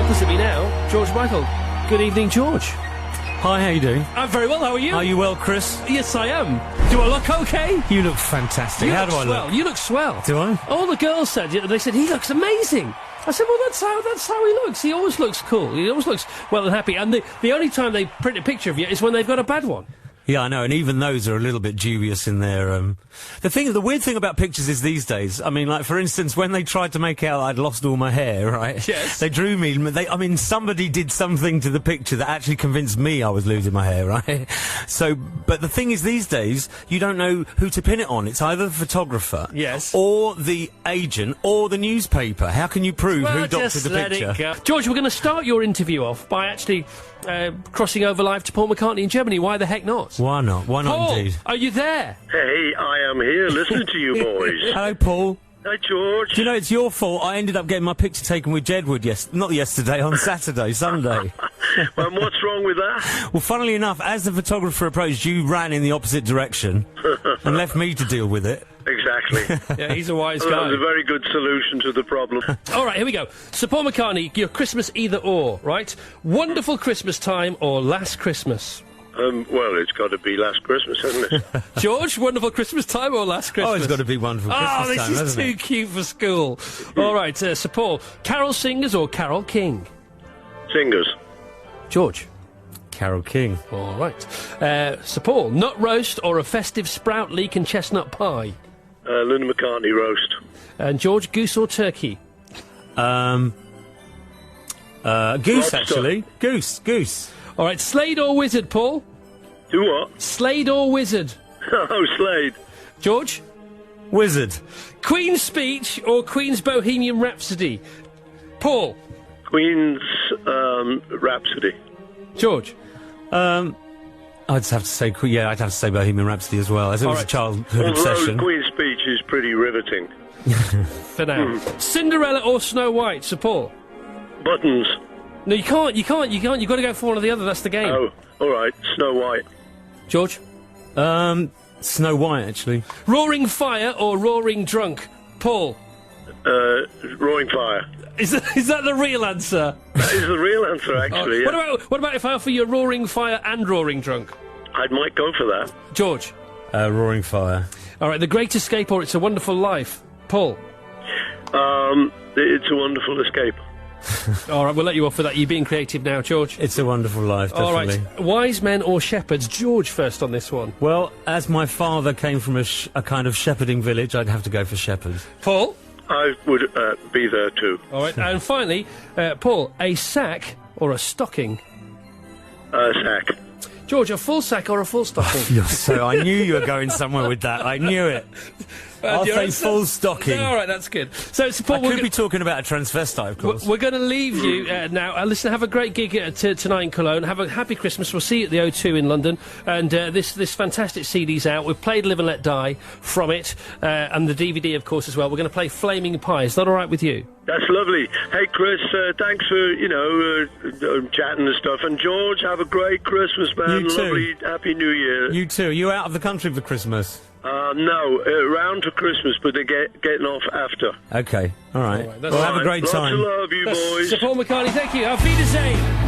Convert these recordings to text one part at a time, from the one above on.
opposite me now, George Michael. Good evening, George. Hi, how you doing? I'm very well, how are you? Are you well, Chris? Yes, I am. Do I look okay? You look fantastic. How do I look? You look swell. Do I? All the girls said, they said, he looks amazing. I said, well, that's how he looks. He always looks cool. He always looks well and happy. And the only time they print a picture of you is when they've got a bad one. Yeah, I know, and even those are a little bit dubious in their, The weird thing about pictures is these days, I mean, like, for instance, when they tried to make out I'd lost all my hair, right? Yes. They drew me, somebody did something to the picture that actually convinced me I was losing my hair, right? So, but the thing is, these days, you don't know who to pin it on. It's either the photographer, yes, or the agent, or the newspaper. How can you prove who doctored just the let picture? It go. George, we're going to start your interview off by actually crossing over live to Paul McCartney in Germany. Why the heck not? Why not? Why not, Paul, indeed? are you there? Hey, I am here listening to you boys. Hello, Paul. Hi, George. Do you know, it's your fault. I ended up getting my picture taken with Jedward not yesterday, on Sunday. And what's wrong with that? Well, funnily enough, as the photographer approached, you ran in the opposite direction and left me to deal with it. Exactly. Yeah, he's a wise Well, guy. that was a very good solution to the problem. All right, here we go. So, Paul McCartney, your Christmas either or, right? Wonderful Christmas time or Last Christmas? Well, it's got to be Last Christmas, hasn't it? George, wonderful Christmas time or Last Christmas? Oh, it's got to be wonderful Christmas time, this is hasn't too it? cute for school. All right, so Paul, Carol Singers or Carol King? Singers. George? Carol King. All right. So Paul, nut roast or a festive sprout, leek and chestnut pie? Linda McCartney roast. And George, goose or turkey? Goose, Lobster. actually. Goose. All right, Slade or Wizard, Paul? Do what? Slade or Wizard? Oh, Slade. George? Wizard. Queen's Speech or Queen's Bohemian Rhapsody? Paul? Queen's Rhapsody. George? I'd have to say, I'd have to say Bohemian Rhapsody as well, as it was a childhood Although obsession. Queen's Speech is pretty riveting. For now. Cinderella or Snow White, Sir Paul? Buttons. No, you can't. You've got to go for one or the other. That's the game. Oh, all right. Snow White. George? Snow White, actually. Roaring Fire or Roaring Drunk? Paul? Roaring Fire. Is that the real answer? That is the real answer, actually. Yeah. What about if I offer you Roaring Fire and Roaring Drunk? I might go for that. George? Roaring Fire. All right, The Great Escape or It's a Wonderful Life? Paul? It's a Wonderful Escape. All right, we'll let you off for that. You're being creative now, George. It's a Wonderful Life, definitely. All right, Wise Men or Shepherds? George first on this one. Well, as my father came from a kind of shepherding village, I'd have to go for shepherds. Paul? I would be there too. All right, and finally, Paul, a sack or a stocking? Sack. George, a full sack or a full stocking? I knew you were going somewhere with that. I knew it. I'll say full stocking. All right, that's good. So, Paul, I could be talking about a transvestite, of course. We're going to leave you now. Listen, have a great gig tonight in Cologne. Have a happy Christmas. We'll see you at the O2 in London. And this fantastic CD's out. We've played Live and Let Die from it, and the DVD, of course, as well. We're going to play Flaming Pie. Is that all right with you? That's lovely. Hey, Chris, thanks for, chatting and stuff. And George, have a great Christmas, man. You too. Lovely, Happy New Year. You too. Are you out of the country for Christmas? No, around to Christmas, but they're getting off after. Okay, all right. All right, Well, have a great time. Lots of love, you boys. Sir Paul McCartney, thank you. Auf Wiedersehen.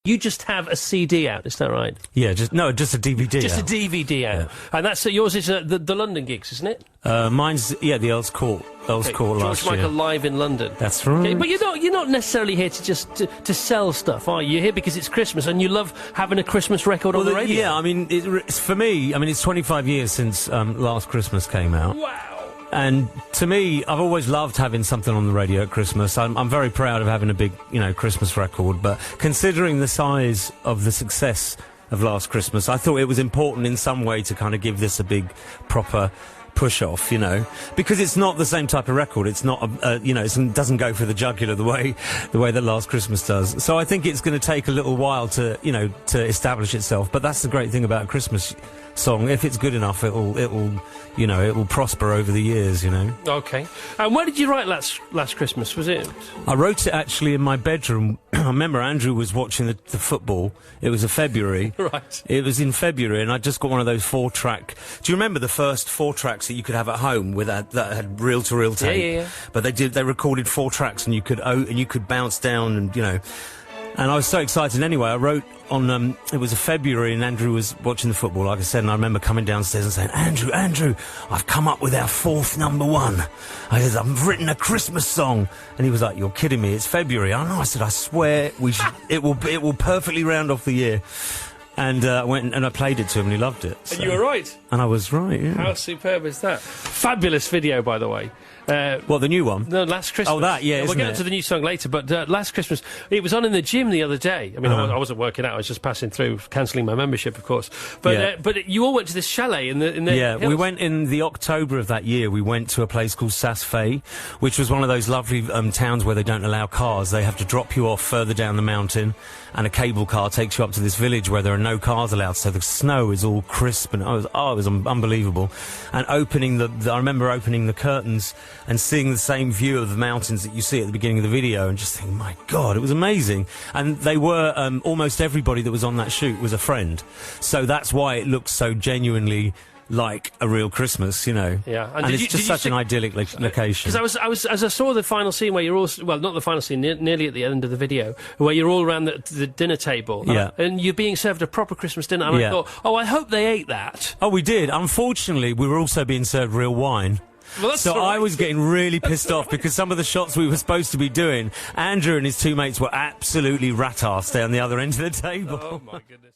You just have a CD out, is that right? Yeah, just a DVD. Just a DVD out. Yeah. And that's yours is the London gigs, isn't it? Mine's the Earl's Court. Court last George year. Michael live in London. That's right. Okay, but you're not necessarily here to just to sell stuff, are you? You're here because it's Christmas and you love having a Christmas record on the radio. Yeah, I mean, it's for me. I mean, it's 25 years since Last Christmas came out. Wow. And to me, I've always loved having something on the radio at Christmas. I'm very proud of having a big, Christmas record. But considering the size of the success of Last Christmas, I thought it was important in some way to kind of give this a big, proper push-off, because it's not the same type of record. It's not, it doesn't go for the jugular the way that Last Christmas does. So I think it's going to take a little while to establish itself. But that's the great thing about a Christmas song. If it's good enough, it will prosper over the years, Okay. And where did you write Last Christmas? Was it? I wrote it actually in my bedroom I remember Andrew was watching the football. It was a February. Right. It was in February, and I just got one of those 4-track. Do you remember the first 4 tracks that you could have at home with that had reel-to-reel tape? Yeah. But they recorded 4 tracks, and you could bounce down, and you know. And I was so excited. Anyway, I wrote on. It was a February, and Andrew was watching the football, like I said. And I remember coming downstairs and saying, "Andrew, I've come up with our 4th number 1. I said, I've written a Christmas song." And he was like, "You're kidding me? It's February." I know. I said, "I swear we should. It will perfectly round off the year." And I went and I played it to him, and he loved it. So. And you were right. And I was right. Yeah. How superb is that? Fabulous video, by the way. What, the new one? No, Last Christmas. Oh, that, yeah, We'll get into the new song later, but Last Christmas, it was on in the gym the other day. I mean, I wasn't working out, I was just passing through, cancelling my membership, of course. But but you all went to this chalet in the Yeah, hills. we went in the October of that year. We went to a place called Saas-Fee, which was one of those lovely towns where they don't allow cars. They have to drop you off further down the mountain, and a cable car takes you up to this village where there are no cars allowed, so the snow is all crisp, and it was unbelievable. And I remember opening the curtains and seeing the same view of the mountains that you see at the beginning of the video, and just thinking, my God, it was amazing. And they were, almost everybody that was on that shoot was a friend. So that's why it looks so genuinely like a real Christmas, you know. Yeah. And it's just such an idyllic location. Because as I saw the final scene where you're all, well, not the final scene, nearly at the end of the video, where you're all around the dinner table. And you're being served a proper Christmas dinner. And I thought, I hope they ate that. Oh, we did. Unfortunately, we were also being served real wine. Well, so I was getting really pissed off because some of the shots we were supposed to be doing, Andrew and his 2 mates were absolutely rat-arsed down the other end of the table. Oh, my goodness.